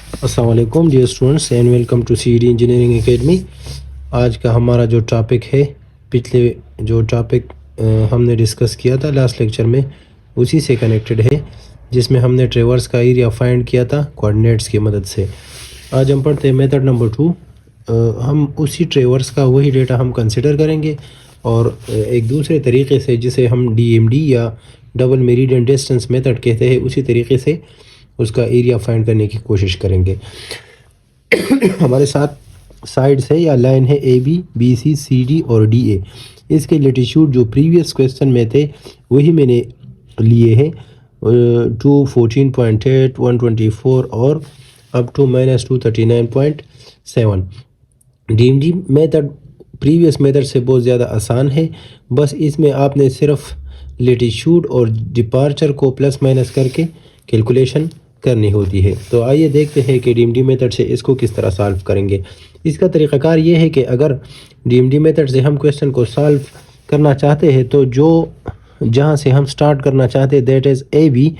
अस्सलाम वालेकुम dear students and welcome to CD engineering academy. आज का हमारा जो टॉपिक है, पिछले जो टॉपिक हमने डिस्कस किया था लास्ट लेक्चर में, उसी से कनेक्टेड है, जिसमें हमने ट्रेवर्स का एरिया फाइंड किया था कोऑर्डिनेट्स की मदद से। आज हम पढ़ते हैं मेथड नंबर 2। हम उसी ट्रेवर्स का वही डेटा हम कंसिडर करेंगे और एक दूसरे तरीके से, जिसे हम DMD या डबल मेरिडियन डिस्टेंस मेथड कहते हैं, उसी तरीके से उसका एरिया फाइंड करने की कोशिश करेंगे। हमारे साथ साइड्स है या लाइन है AB, BC, CD और DA। इसके लेटीट्यूड जो प्रीवियस क्वेश्चन में थे वही मैंने लिए हैं, 214.8, 124 और up to -239.7। DMD method previous method से बहुत ज़्यादा आसान है। बस इसमें आपने सिर्फ लेटीट्यूड और डिपार्चर को प्लस माइनस करके कैलकुलेशन करनी होती है। तो आइए देखते हैं कि DMD मेथड से इसको किस तरह सॉल्व करेंगे। इसका तरीक़ाकार ये है कि अगर DMD मेथड से हम क्वेश्चन को सॉल्व करना चाहते हैं तो जहाँ से हम स्टार्ट करना चाहते हैं दैट इज़ AB,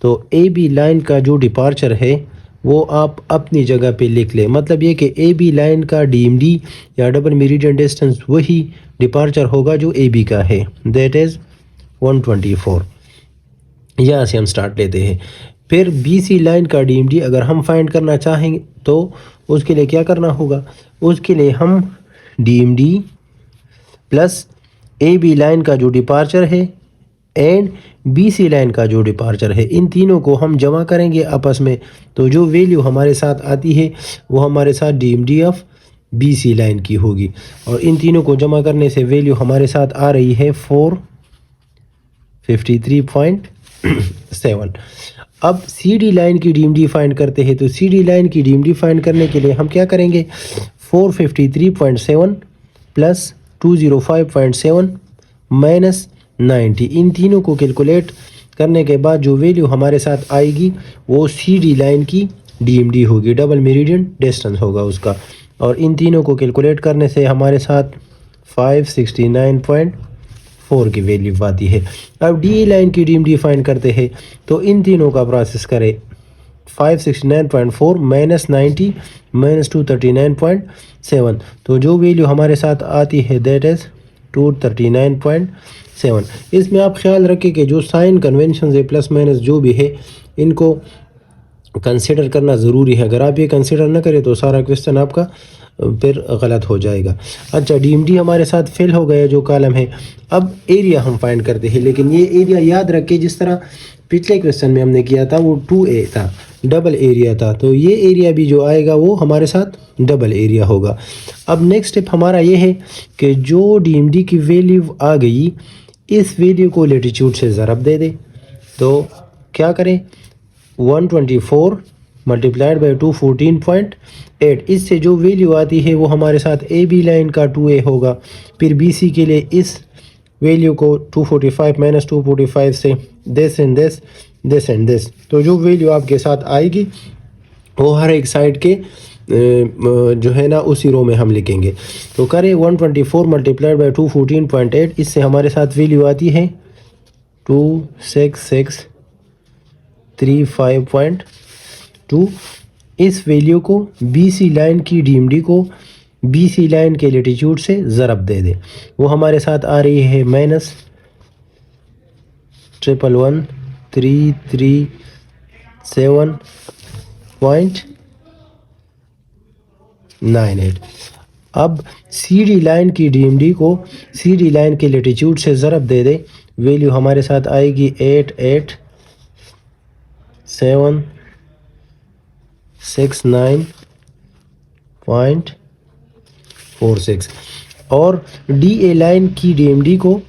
तो AB लाइन का जो डिपार्चर है वो आप अपनी जगह पे लिख लें। मतलब ये कि AB लाइन का DMD या डबल मेरिडियन डिस्टेंस वही डिपार्चर होगा जो AB का है, दैट इज़ 124। यहाँ से हम स्टार्ट लेते हैं। फिर BC लाइन का DMD अगर हम फाइंड करना चाहेंगे तो उसके लिए क्या करना होगा? उसके लिए हम DMD प्लस AB लाइन का जो डिपार्चर है एंड BC लाइन का जो डिपार्चर है, इन तीनों को हम जमा करेंगे आपस में। तो जो वैल्यू हमारे साथ आती है वो हमारे साथ DMD ऑफ BC लाइन की होगी, और इन तीनों को जमा करने से वैल्यू हमारे साथ आ रही है 453.7। अब CD लाइन की DMD फाइंड करते हैं। तो CD लाइन की DMD फाइंड करने के लिए हम क्या करेंगे? 453.7 प्लस 205.7 माइनस 90, इन तीनों को कैलकुलेट करने के बाद जो वैल्यू हमारे साथ आएगी वो CD लाइन की DMD होगी, डबल मेरिडियन डिस्टेंस होगा उसका। और इन तीनों को कैलकुलेट करने से हमारे साथ 569.4 की वैल्यू आती है। अब DA लाइन की DMD फाइंड करते हैं। तो इन तीनों का प्रोसेस करें, 569.4 माइनस 90 माइनस 239.7, तो जो वैल्यू हमारे साथ आती है दैट इज़ 239.7। इसमें आप ख्याल रखें कि जो साइन कन्वेंशन है प्लस माइनस जो भी है इनको कंसिडर करना ज़रूरी है। अगर आप ये कंसिडर ना करें तो सारा क्वेश्चन आपका फिर गलत हो जाएगा। अच्छा, DMD हमारे साथ फिल हो गया जो कॉलम है। अब एरिया हम फाइंड करते हैं, लेकिन ये एरिया याद रखें जिस तरह पिछले क्वेश्चन में हमने किया था वो 2A था, डबल एरिया था। तो ये एरिया भी जो आएगा वो हमारे साथ डबल एरिया होगा। अब नेक्स्ट स्टेप हमारा ये है कि जो DMD की वैल्यू आ गई, इस वैल्यू को लेटीट्यूड से ज़रब दे दे। तो क्या करें? 124 मल्टीप्लाइड बाई 214.8, इससे जो वैल्यू आती है वो हमारे साथ AB लाइन का 2A होगा। फिर BC के लिए इस वैल्यू को 245 माइनस 245 से this and this, this and this, तो जो वैल्यू आपके साथ आएगी वो हर एक साइड के जो है ना उसी रो में हम लिखेंगे। तो करें 124 मल्टीप्लाइड बाई 214.8, इससे हमारे साथ वैल्यू आती है 26635.2। इस वैल्यू को BC लाइन की DMD को BC लाइन के लेटीट्यूड से ज़रब दे दे। वो हमारे साथ आ रही है माइनस 111,337.98। अब CD लाइन की DMD को CD लाइन के लेटीट्यूड से ज़रब दे दे, वैल्यू हमारे साथ आएगी 88,769.46। और DA लाइन की DMD को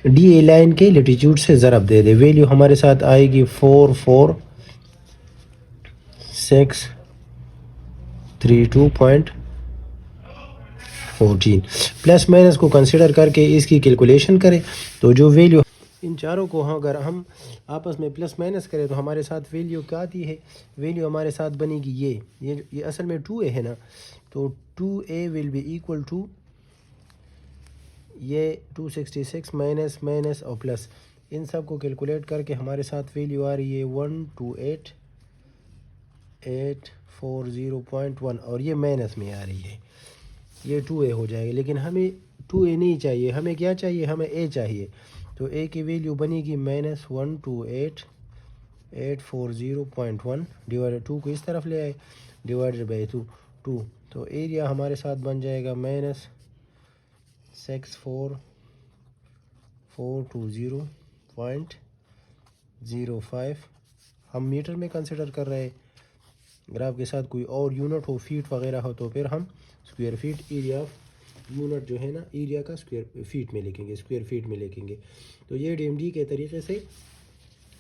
DA लाइन के लेटीट्यूड से ज़रब दे दे, वैल्यू हमारे साथ आएगी 44,632.14। प्लस माइनस को कंसिडर करके इसकी कैलकुलेशन करें। तो जो वैल्यू इन चारों को अगर हम आपस में प्लस माइनस करें तो हमारे साथ वैल्यू क्या आती है? वैल्यू हमारे साथ बनेगी ये असल में 2A है ना, तो 2A will be equal to ये 266 माइनस माइनस और प्लस, इन सब को कैलकुलेट करके हमारे साथ वैल्यू आ रही है 128 840.1 और ये माइनस में आ रही है, ये 2a हो जाएगा। लेकिन हमें 2a नहीं चाहिए, हमें क्या चाहिए, हमें a चाहिए। तो a की वैल्यू बनेगी -128.840.1 डिवाइडेड 2 को इस तरफ ले आए डिवाइडेड बाई 2। तो एरिया हमारे साथ बन जाएगा -64420.05। हम मीटर में कंसिडर कर रहे हैं, अगर आपके साथ कोई और यूनिट हो, फीट वगैरह हो, तो फिर हम square feet area of unit जो है ना, एरिया का स्क्वायर फीट में लिखेंगे, स्क्वायर फीट में लिखेंगे। तो ये DMD के तरीके से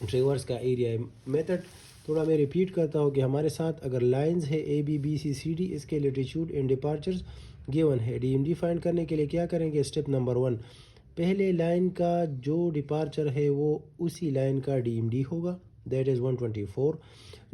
ट्रेवर्स का एरिया है। मेथड थोड़ा मैं रिपीट करता हूँ कि हमारे साथ अगर लाइंस है ABBCCD, इसके लेटीट्यूड एंड डिपार्चर्स गिवन है। DMD फाइंड करने के लिए क्या करेंगे, स्टेप नंबर 1, पहले लाइन का जो डिपार्चर है वो उसी लाइन का DMD होगा, दैट इज़ 124।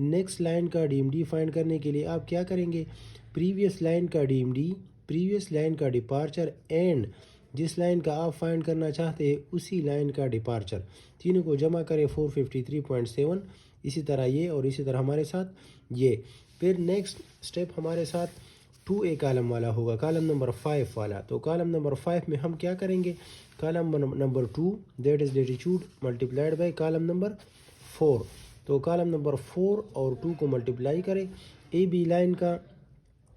नेक्स्ट लाइन का DMD फाइंड करने के लिए आप क्या करेंगे, प्रीवियस लाइन का DMD, प्रीवियस लाइन का डिपार्चर एंड जिस लाइन का आप फाइंड करना चाहते हैं उसी लाइन का डिपार्चर, तीनों को जमा करें 453.7। इसी तरह ये और इसी तरह हमारे साथ ये। फिर नेक्स्ट स्टेप हमारे साथ 2a कॉलम वाला होगा, कॉलम नंबर 5 वाला। तो कॉलम नंबर 5 में हम क्या करेंगे, column number 2 that is latitude multiplied by column number 4। तो कॉलम नंबर 4 और 2 को मल्टीप्लाई करें। AB लाइन का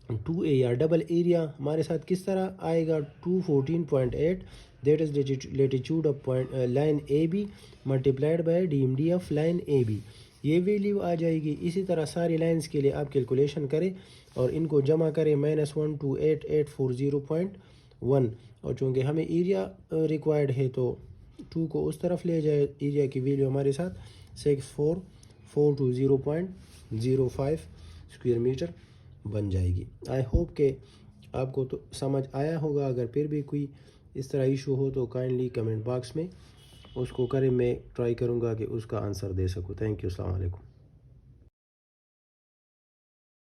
2a या डबल एरिया हमारे साथ किस तरह आएगा, 214.8 that is latitude of line AB multiplied by DMD of line AB, ये वैल्यू आ जाएगी। इसी तरह सारी लाइंस के लिए आप कैलकुलेशन करें और इनको जमा करें -128.840.1। और चूँकि हमें एरिया रिक्वायर्ड है तो 2 को उस तरफ ले जाए, एरिया की वैल्यू हमारे साथ 64420.05 स्क्वायर मीटर बन जाएगी। आई होप के आपको तो समझ आया होगा। अगर फिर भी कोई इस तरह इशू हो तो काइंडली कमेंट बॉक्स में उसको करें, मैं ट्राई करूँगा कि उसका आंसर दे सकूँ। थैंक यू, अस्सलाम वालेकुम।